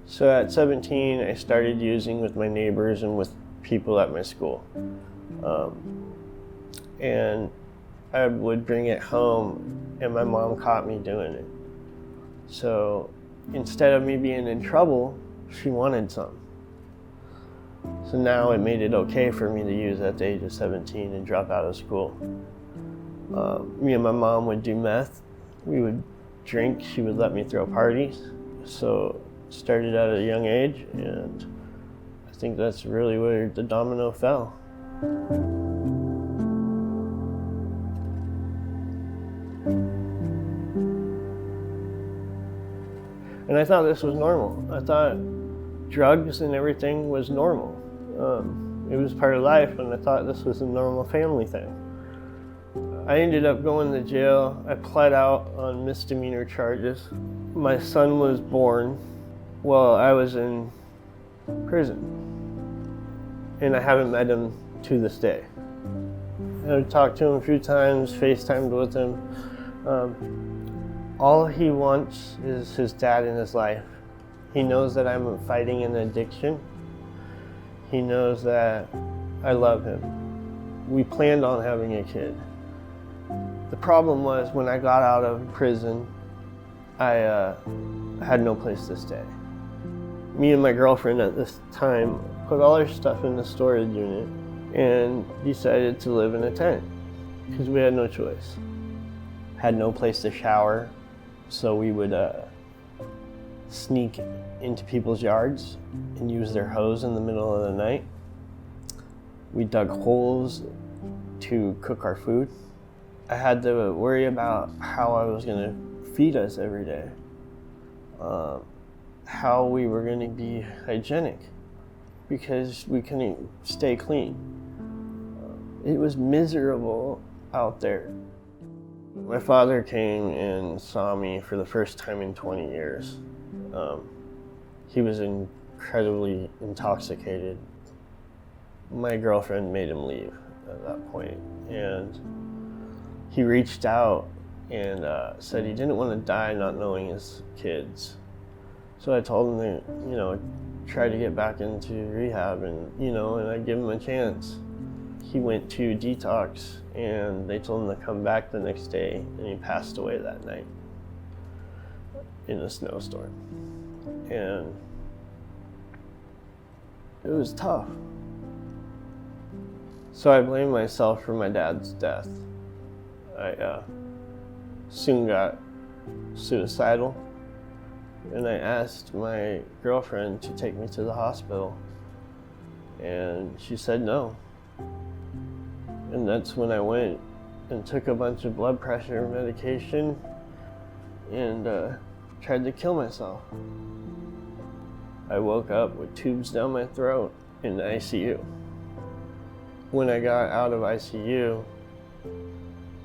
So at 17, I started using with my neighbors and with people at my school. And I would bring it home, and my mom caught me doing it. So instead of me being in trouble, she wanted some. So now it made it okay for me to use at the age of 17 and drop out of school. Me and my mom would do meth. We would drink. She would let me throw parties. So it started at a young age, and I think that's really where the domino fell. And I thought this was normal. I thought drugs and everything was normal. It was part of life, and I thought this was a normal family thing. I ended up going to jail. I pled out on misdemeanor charges. My son was born while I was in prison, and I haven't met him to this day. I've talked to him a few times, FaceTimed with him. All he wants is his dad in his life. He knows that I'm fighting an addiction. He knows that I love him. We planned on having a kid. The problem was when I got out of prison, I had no place to stay. Me and my girlfriend at this time put all our stuff in the storage unit and decided to live in a tent because we had no choice. Had no place to shower, so we would sneak into people's yards and use their hose in the middle of the night. We dug holes to cook our food. I had to worry about how I was going to feed us every day, how we were going to be hygienic, because we couldn't stay clean. It was miserable out there. My father came and saw me for the first time in 20 years. He was incredibly intoxicated. My girlfriend made him leave at that point, and he reached out and said he didn't want to die not knowing his kids. So I told him to, try to get back into rehab and I'd give him a chance. He went to detox and they told him to come back the next day, and he passed away that night in a snowstorm. And it was tough. So I blamed myself for my dad's death. I soon got suicidal, and I asked my girlfriend to take me to the hospital, and she said no. And that's when I went and took a bunch of blood pressure medication and tried to kill myself. I woke up with tubes down my throat in the ICU. When I got out of ICU,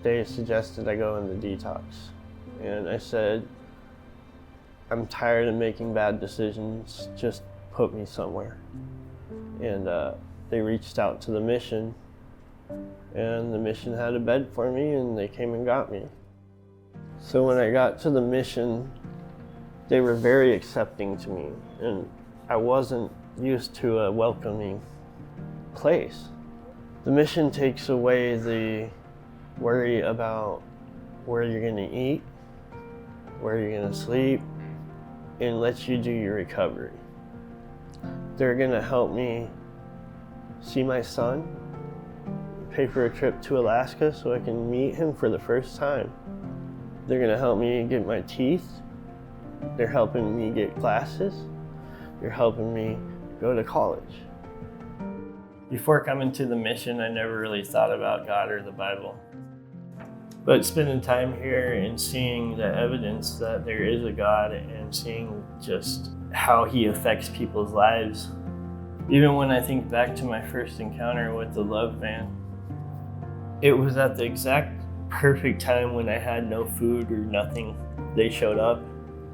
they suggested I go into detox. And I said, I'm tired of making bad decisions, just put me somewhere. And they reached out to the mission, and the mission had a bed for me, and they came and got me. So when I got to the mission, they were very accepting to me, and I wasn't used to a welcoming place. The mission takes away the worry about where you're gonna eat, where you're gonna sleep, and lets you do your recovery. They're gonna help me see my son, pay for a trip to Alaska so I can meet him for the first time. They're gonna help me get my teeth. They're helping me get glasses. They're helping me go to college. Before coming to the mission, I never really thought about God or the Bible. But spending time here and seeing the evidence that there is a God and seeing just how he affects people's lives. Even when I think back to my first encounter with the love van, it was at the exact perfect time when I had no food or nothing. They showed up.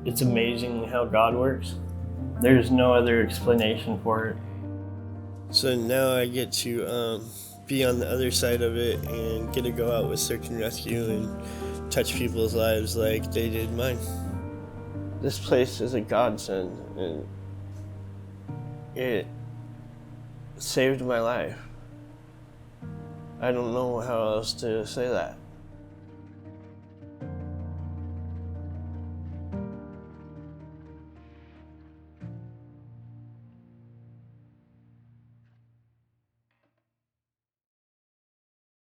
It's amazing how God works. There's no other explanation for it. So now I get to be on the other side of it and get to go out with search and rescue and touch people's lives like they did mine. This place is a godsend, and it saved my life. I don't know how else to say that.